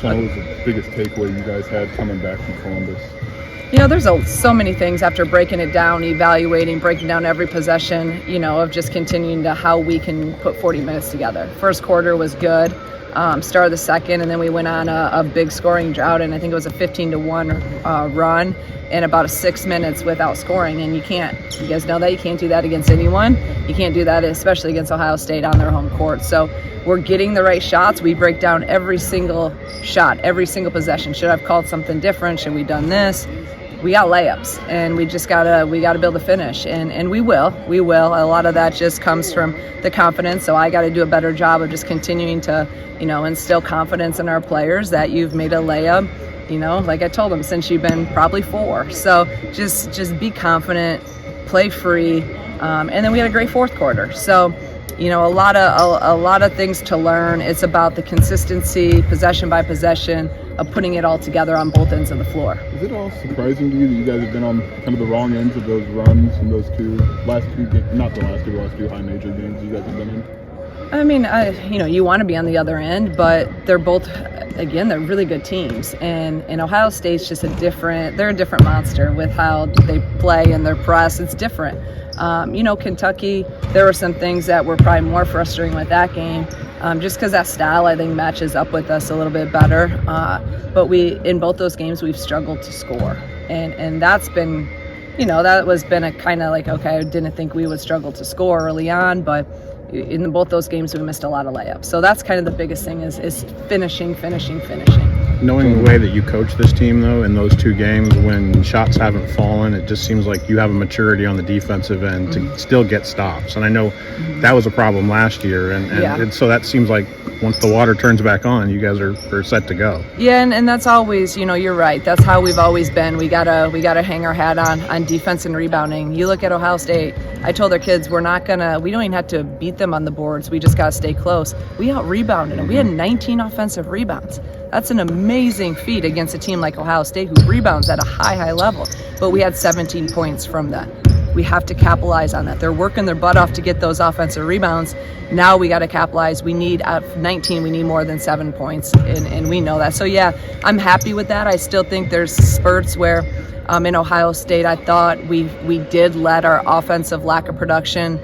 Shauna, what was the biggest takeaway you guys had coming back from Columbus? There's so many things after breaking it down, evaluating, breaking down every possession, of just continuing to how we can put 40 minutes together. First quarter was good. Start of the second, and then we went on a big scoring drought, and I think it was a 15-1 run in about 6 minutes without scoring. And you guys know that you can't do that against anyone. You can't do that, especially against Ohio State on their home court. So we're getting the right shots. We break down every single shot, every single possession. Should I have called something different? Should we done this? We got layups, and we gotta build a finish, and we will. A lot of that just comes from the confidence. So I got to do a better job of just continuing to, instill confidence in our players that you've made a layup. Like I told them, since you've been probably 4. So just be confident, play free, and then we had a great fourth quarter. So. A lot of things to learn. It's about the consistency, possession by possession, of putting it all together on both ends of the floor. Is it all surprising to you that you guys have been on kind of the wrong ends of those runs in those last two high major games you guys have been in? I mean, you want to be on the other end, but they're both, again, they're really good teams. And Ohio State's just they're a different monster with how they play and their press. It's different. Kentucky, there were some things that were probably more frustrating with that game, just because that style, I think, matches up with us a little bit better. But in both those games, we've struggled to score. And that's been, that was been a kind of like, okay, I didn't think we would struggle to score early on, but in both those games, we missed a lot of layups. So that's kind of the biggest thing is finishing. Knowing the way that you coach this team, though, in those 2 games, when shots haven't fallen, it just seems like you have a maturity on the defensive end to still get stops. And I know that was a problem last year. And so that seems like once the water turns back on, you guys are set to go. Yeah, and that's always, you're right. That's how we've always been. We gotta hang our hat on defense and rebounding. You look at Ohio State, I told their kids, we don't even have to beat them on the boards. We just gotta stay close. We out-rebounded them. We had 19 offensive rebounds. That's an amazing feat against a team like Ohio State who rebounds at a high level. But we had 17 points from that. We have to capitalize on that. They're working their butt off to get those offensive rebounds. Now we got to capitalize. We need, at 19, we need more than 7 points, and we know that. So, yeah, I'm happy with that. I still think there's spurts where in Ohio State I thought we did let our offensive lack of production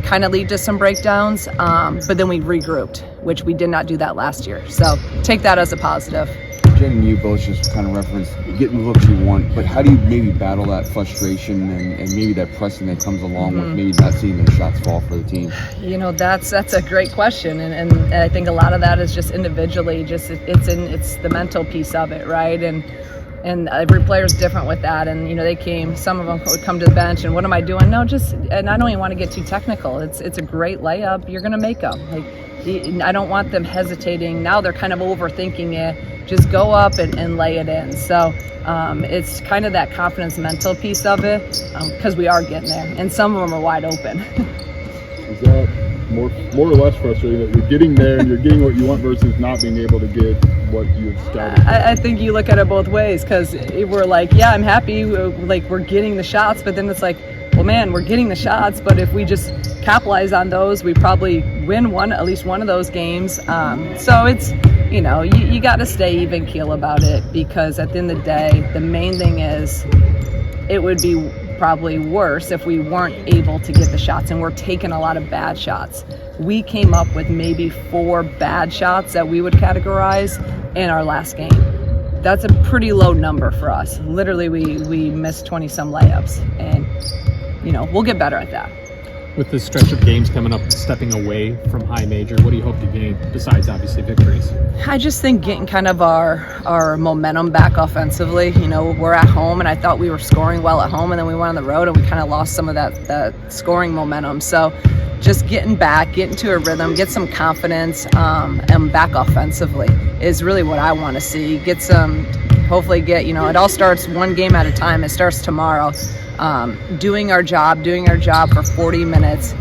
kind of lead to some breakdowns, but then we regrouped, which we did not do that last year. So take that as a positive. Jen and you both just kind of referenced getting the looks you want, but how do you maybe battle that frustration and maybe that pressing that comes along with maybe not seeing those shots fall for the team? That's a great question, and I think a lot of that is just individually, it's the mental piece of it, right? And every player's different with that. And, some of them would come to the bench and what am I doing? No, and I don't even want to get too technical. It's a great layup. You're going to make them. I don't want them hesitating. Now they're kind of overthinking it. Just go up and lay it in. So it's kind of that confidence mental piece of it, because we are getting there. And some of them are wide open. Is that more or less frustrating that you're getting there and you're getting what you want versus not being able to get what you've started? I think you look at it both ways, because we're like, yeah, I'm happy, we're getting the shots, but then it's like, well, man, we're getting the shots, but if we just capitalize on those, we probably win at least one of those games. So it's, you got to stay even keel about it, because at the end of the day, the main thing is it would be probably worse if we weren't able to get the shots, and we're taking a lot of bad shots. We came up with maybe 4 bad shots that we would categorize in our last game. That's a pretty low number for us. Literally, we missed 20-some layups, and we'll get better at that. With this stretch of games coming up, stepping away from high major, what do you hope to gain besides obviously victories? I just think getting kind of our momentum back offensively. We're at home, and I thought we were scoring well at home, and then we went on the road and we kind of lost some of that scoring momentum. So just getting to a rhythm, get some confidence, and back offensively is really what I want to see. Hopefully it all starts one game at a time. It starts tomorrow. Doing our job for 40 minutes.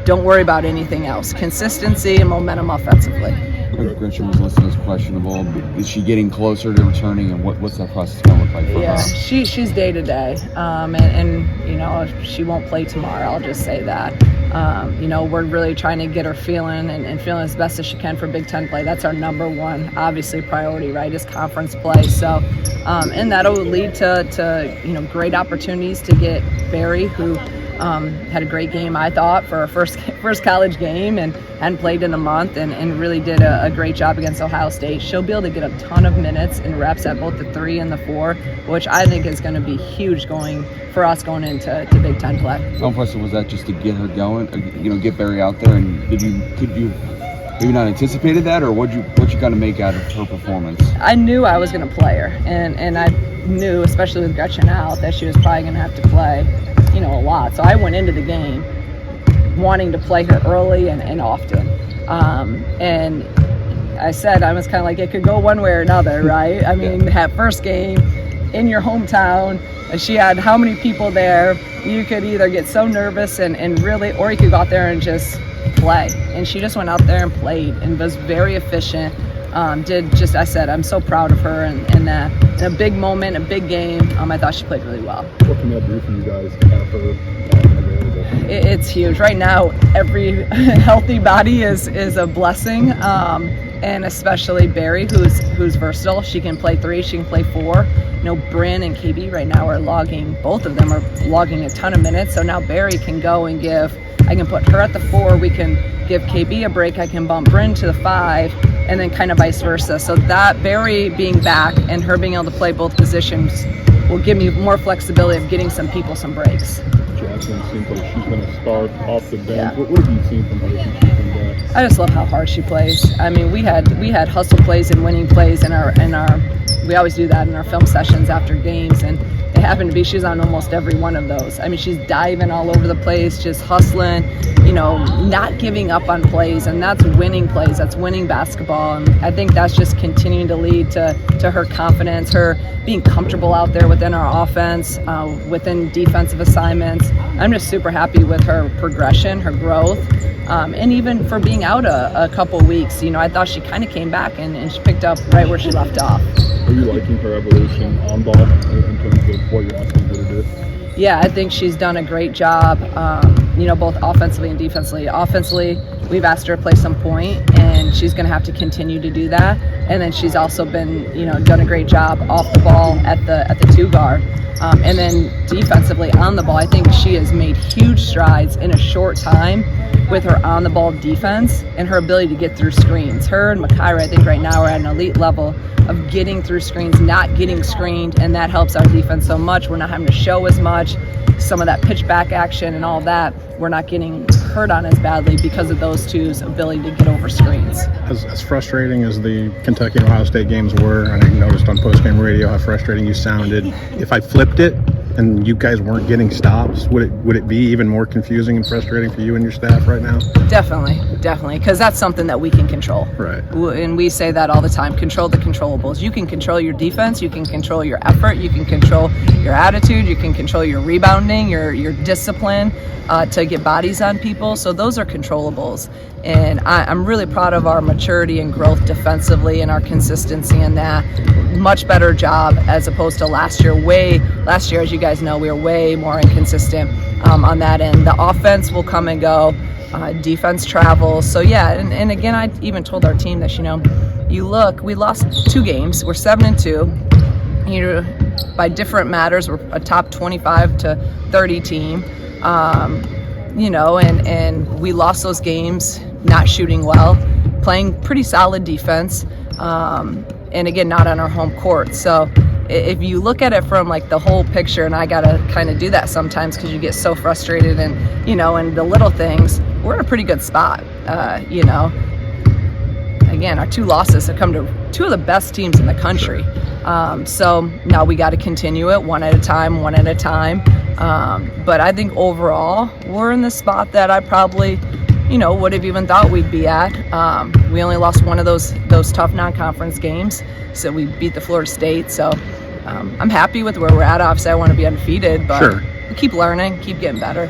Don't worry about anything else. Consistency and momentum offensively. Grincham was listed as questionable. Is she getting closer to returning, and what's that process going to look like for her? She's day to day, and she won't play tomorrow. I'll just say that. We're really trying to get her feeling and feeling as best as she can for Big Ten play. That's our number one, obviously, priority, right, is conference play. So, and that'll lead to great opportunities to get Barry, who had a great game, I thought, for her first college game and hadn't played in a month and really did a great job against Ohio State. She'll be able to get a ton of minutes and reps at both the 3 and the 4, which I think is going to be huge for us going into Big Ten play. How impressive was that just to get her going, get Barry out there? And could you maybe not anticipated that, or what you kind of make out of her performance? I knew I was going to play her, and I knew, especially with Gretchen out, that she was probably going to have to play a lot. So I went into the game wanting to play her early and often. And I said, I was kind of like, it could go one way or another, right? I mean, that first game in your hometown, she had how many people there? You could either get so nervous and really, or you could go out there and just play. And she just went out there and played and was very efficient. I said, I'm so proud of her in a big moment, a big game. I thought she played really well. What can that do for you guys to have her available? It's huge. Right now, every healthy body is a blessing. And especially Barry, who's versatile. She can play 3, she can play 4. Bryn and KB right now both of them are logging a ton of minutes. So now Barry can go and I can put her at the 4, we can give KB a break, I can bump Bryn to the 5, and then kind of vice versa. So that Barry being back and her being able to play both positions will give me more flexibility of getting some people some breaks. Jackson seems like she's going to start off the bench. Yeah. What have you seen from her since she's been back? I just love how hard she plays. I mean, we had hustle plays and winning plays in our we always do that in our film sessions after games, and it happened to be she's on almost every one of those. I mean, she's diving all over the place, just hustling, not giving up on plays, and that's winning plays, that's winning basketball. And I think that's just continuing to lead to her confidence, her being comfortable out there within our offense, within defensive assignments. I'm just super happy with her progression, her growth, and even for being out a couple weeks. I thought she kind of came back and she picked up right where she left off. Are you liking her evolution on ball in terms of what you're asking her to do? Yeah, I think she's done a great job, both offensively and defensively. Offensively, we've asked her to play some point, and she's going to have to continue to do that. And then she's also been, done a great job off the ball at the 2 guard. And then defensively on the ball, I think she has made huge strides in a short time with her on-the-ball defense and her ability to get through screens. Her and Makira, I think right now, are at an elite level of getting through screens, not getting screened, and that helps our defense so much. We're not having to show as much. Some of that pitch back action and all that, we're not getting hurt on as badly because of those two's ability to get over screens. As frustrating as the Kentucky and Ohio State games were, and I noticed on postgame radio how frustrating you sounded, if I flipped it and you guys weren't getting stops, would it be even more confusing and frustrating for you and your staff right now? Definitely, because that's something that we can control. Right. And we say that all the time, control the controllables. You can control your defense, you can control your effort, you can control your attitude, you can control your rebounding, your discipline to get bodies on people. So those are controllables. And I'm really proud of our maturity and growth defensively and our consistency in that. Much better job as opposed to last year. Last year, as you guys know, we were way more inconsistent on that end. The offense will come and go. Defense travels. So yeah, and again, I even told our team that, you look, we lost 2 games. We're 7-2. By different matters, we're a top 25 to 30 team. And we lost those games not shooting well, playing pretty solid defense, and again, not on our home court. So if you look at it from like the whole picture, and I gotta kind of do that sometimes because you get so frustrated and and the little things, we're in a pretty good spot. Again, our 2 losses have come to 2 of the best teams in the country. So now we got to continue it one at a time. But I think overall, we're in the spot that I probably, would have even thought we'd be at. We only lost one of those tough non-conference games, so we beat the Florida State. So I'm happy with where we're at. Obviously, I want to be undefeated, but Sure. We keep learning, keep getting better.